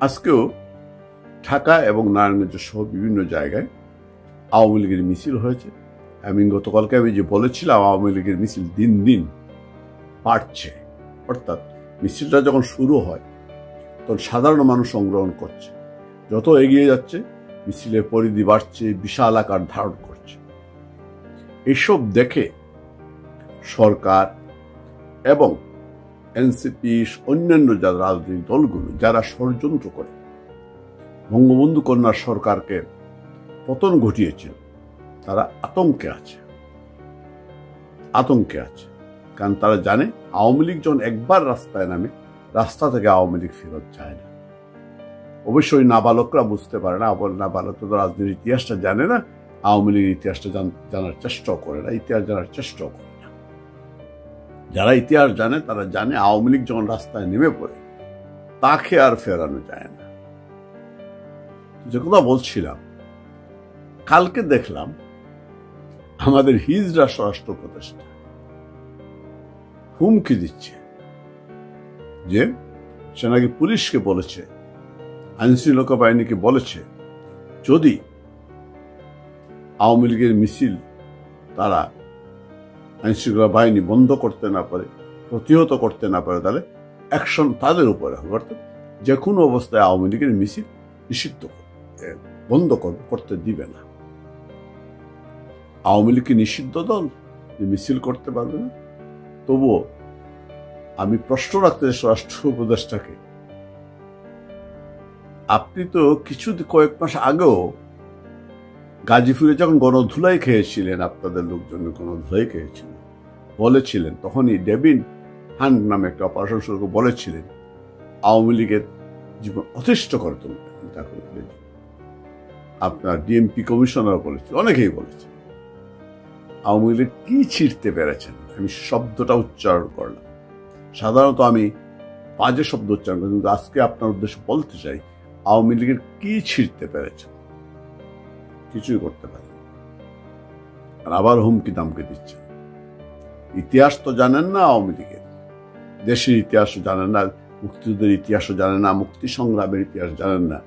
আজকেও ঢাকা এবং নারায়ণগঞ্জ সহ বিভিন্ন জায়গায় আওয়ামী লীগের মিছিল হয়েছে। গতকালকে আমি যে বলেছিলাম আওয়ামী লীগের মিছিল দিন দিন বাড়ছে, অর্থাৎ মিছিলটা যখন শুরু হয় তখন সাধারণ মানুষ অংশগ্রহণ করছে, যত এগিয়ে যাচ্ছে মিছিলের পরিধি বাড়ছে, বিশাল আকার ধারণ করছে। এসব দেখে সরকার এবং এনসিপি অন্যান্য যারা রাজনৈতিক দলগুলো যারা ষড়যন্ত্র করে বঙ্গবন্ধু কন্যা সরকারকে পতন ঘটিয়েছিল, তারা আতঙ্কে আছে। কারণ তারা জানে আওয়ামী লীগ যখন একবার রাস্তায় নামে, রাস্তা থেকে আওয়ামী লীগ ফেরত যায় না। অবশ্যই নাবালকরা বুঝতে পারে না, নাবালকরা রাজনীতির ইতিহাসটা জানে না, আওয়ামী লীগের ইতিহাসটা জানার চেষ্টাও করে না, ইতিহাস জানার চেষ্টাও করে না। যারা ইতিহাস জানে তারা জানে আওয়ামী লীগ যখন রাস্তায় নেমে পড়ে তাকে আর ফেরানো যায় না। যে কথা বলছিলাম, কালকে দেখলাম আমাদের হিজড়া স্বরাষ্ট্র উপদেষ্টা হুমকি দিচ্ছে যে সে নাকি পুলিশকে বলেছে, আইনশৃঙ্খলা বাহিনীকে বলেছে, যদি আওয়ামী লীগের মিছিল তারা আইনশৃঙ্খলা বাহিনী বন্ধ করতে না পারে, প্রতিহত করতে না পারে, তাহলে অ্যাকশন তাদের উপরে হবে। অর্থাৎ যে কোনো অবস্থায় আওয়ামী লীগের মিছিল নিষিদ্ধ বন্ধ করতে দিবে না। আওয়ামী লীগ কি নিষিদ্ধ দল যে মিছিল করতে পারবে না? তবুও আমি প্রশ্ন রাখতে স্বরাষ্ট্র উপদেষ্টাকে, আপনি তো কয়েক মাস আগেও গাজীপুরে যখন গণধুলাই খেয়েছিলেন, আপনাদের লোকজন গণধুলাই খেয়েছিলেন, বলেছিলেন, তখনই ডেভিন হান্ট নামে একটা অপারেশন শুরু করে বলেছিলেন আওয়ামী লীগের জীবন অতিষ্ঠ করে তুলবেন। আপনার ডিএমপি কমিশনার বলেছে, অনেকেই বলেছে। আওয়ামী লীগ কি ছিঁড়তে পেরেছেন? আমি শব্দটা উচ্চারণ করলাম, সাধারণত আমি বাজে শব্দ উচ্চারণ করি, কিন্তু আজকে আপনার উদ্দেশ্যে বলতে চাই আওয়ামী লীগের কি ছিঁড়তে পেরেছেন? কিছুই করতে পারেন। আর আবার হুমকি দামকে দিচ্ছেন। ইতিহাস তো জানেন না আওয়ামী লীগের, দেশের ইতিহাসও জানেন না, মুক্তিযুদ্ধের ইতিহাসও জানেন না, মুক্তি সংগ্রামের ইতিহাস জানেন না,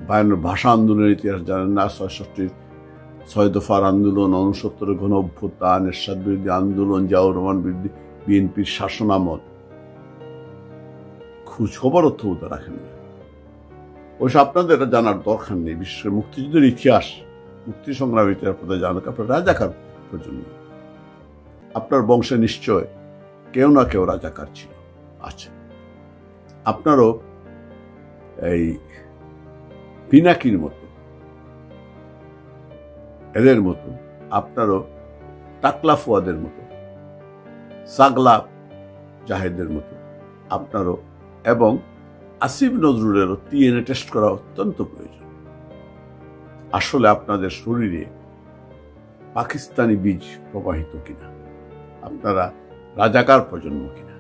52 ভাষা আন্দোলনের ইতিহাস জানেন না, 66 6 দফার আন্দোলন, 69 গণ অভ্যুত্থান, এরশাদ বিরোধী আন্দোলন, জিয়াউর রহমান বিরোধী বিএনপির শাসনামল, খোঁজ খবর অর্থবোধ রাখেন না। ওইসব আপনাদের এটা জানার দরকার নেই। বিশেষ করে মুক্তিযুদ্ধের ইতিহাস, মুক্তি সংগ্রামের ইতিহাস আপনাদের জানুক। আপনার রাজাকার প্রজন্ম, আপনার বংশে নিশ্চয় কেউ না কেউ রাজাকার ছিল, আছে। আপনারও এই পিনাকির মতো, এদের মতো, আপনারও টাকলা ফুয়াদের মতো, সাগলা জাহেদের মতো আপনারও, এবং আসিফ নজরুলেরও ডিএনএ টেস্ট করা অত্যন্ত প্রয়োজন। আসলে আপনাদের শরীরে পাকিস্তানি বীজ প্রবাহিত কিনা, আপনারা রাজাকার প্রজন্ম কিনা,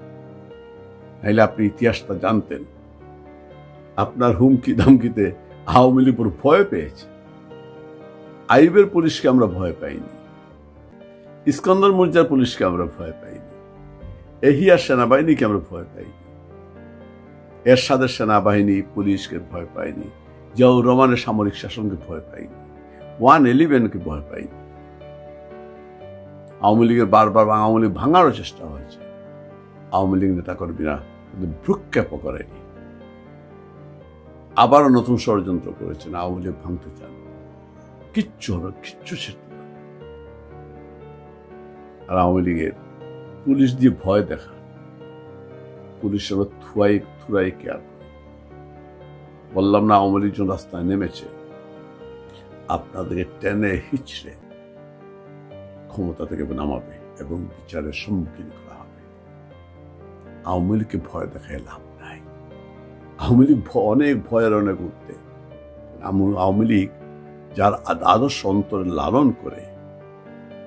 নাইলে আপনি ইতিহাসটা জানতেন। আপনার হুমকি ধামকিতে আওয়ামী লীগ ভয় পেয়েছে। আইবের পুলিশকে আমরা ভয় পাইনি, ইস্কন্দর মুর্জার পুলিশকে আমরা ভয় পাইনি, এহিয়ার সেনাবাহিনীকে আমরা ভয় পাইনি, এরশাদের সেনাবাহিনী পুলিশকে ভয় পাইনি, জিয়াউর রহমানের সামরিক শাসনকে ভয় পাইনি, 111কে ভয় পাইনি। আওয়ামী লীগের বারবার আওয়ামী লীগ ভাঙারও চেষ্টা হয়েছে, আওয়ামী লীগ নেতাকর্মীরা কিন্তু ভ্রুক্ষেপ করেনি। আবারও নতুন ষড়যন্ত্র করেছেন, আওয়ামী লীগ ভাঙতে চান। কিচ্ছু হবে, কিচ্ছু ছিটতে পারে। আর আওয়ামী লীগের পুলিশ দিয়ে ভয় দেখা, পুলিশের থুরাই কেয়ার। বললাম না আওয়ামী লীগ যখন রাস্তায় নেমেছে, আপনাদেরকে টেনে হিচড়ে ক্ষমতা থেকে নামাবে এবং বিচারের সম্মুখীন করা হবে। আওয়ামী লীগকে ভয় দেখায় লাভ নাই। আওয়ামী লীগ অনেক ভয়ের অনেক উঠতে। আওয়ামী লীগ যার আদর্শ অন্তরে লালন করে,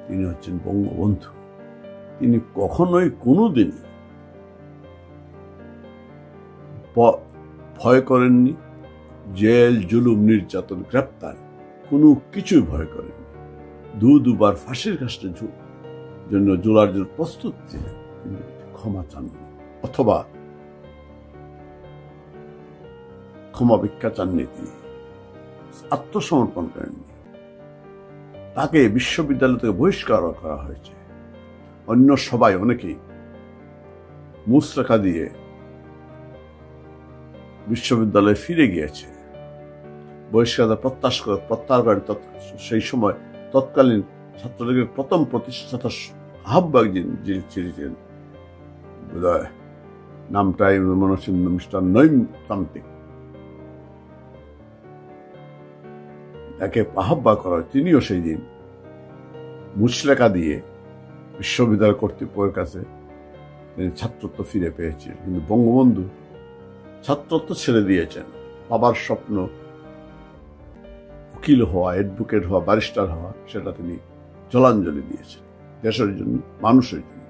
তিনি হচ্ছেন বঙ্গবন্ধু। তিনি কখনোই কোনোদিনই ভয় করেননি জেল, জুলুম, নির্যাতন, গ্রেপ্তার, কোনো কিছুই ভয় করেননি। দুবার ফাঁসির কাস্টের জন্য জোলার জন্য প্রস্তুত ছিলেন, কিন্তু ক্ষমা চাননি। অথবা ক্ষমা ভিক্ষা চাননি, তিনি আত্মসমর্পণ করেননি। তাকে বিশ্ববিদ্যালয় থেকে বহিষ্কার করা হয়েছে। অন্য সবাই অনেকেই মুচলেখা দিয়ে বিশ্ববিদ্যালয়ে ফিরে গিয়েছে। বহিষ্কার প্রত্যাহার করেন সেই সময় তৎকালীন ছাত্রলীগের প্রথম প্রতিষ্ঠাতা আহ্বায়ক যিনি ছিলেন, বোধহয় নামটাই মনে হচ্ছে মিস্টার নঈম তান্ত্রিক, তাকে আহ্বায়ক করা হয়। তিনিও সেই দিন মুচলেখা দিয়ে বিশ্ববিদ্যালয় কর্তৃপক্ষের কাছে তিনি ছাত্রত্ব ফিরে পেয়েছিলেন। কিন্তু বঙ্গবন্ধু ছাত্রত্ব ছেড়ে দিয়েছেন। বাবার স্বপ্ন উকিল হওয়া, অ্যাডভোকেট হওয়া, ব্যারিস্টার হওয়া, সেটা তিনি জলাঞ্জলি দিয়েছেন দেশের জন্য, মানুষের জন্য,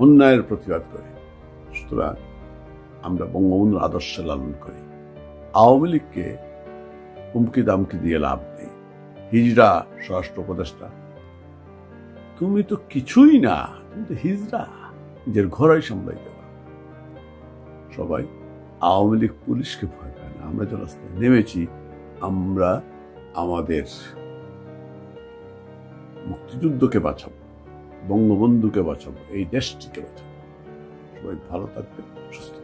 অন্যায়ের প্রতিবাদ করে। সুতরাং আমরা বঙ্গবন্ধুর আদর্শে লালন করি। আওয়ামী লীগকে হুমকি দামকি দিয়ে লাভ নেই। হিজড়া স্বরাষ্ট্র উপদেষ্টা, তুমি তো কিছুই না, তুমি তো হিজড়া, নিজের ঘরেই সামলাই দেওয়া। সবাই আওয়ামী লীগ পুলিশকে ভয় পায় না। আমরা যে রাস্তায় নেমেছি, আমরা আমাদের মুক্তিযুদ্ধকে বাঁচাবো, বঙ্গবন্ধুকে বাঁচাবো, এই দেশটিকে বাঁচাবো। সবাই ভালো থাকবে, সুস্থ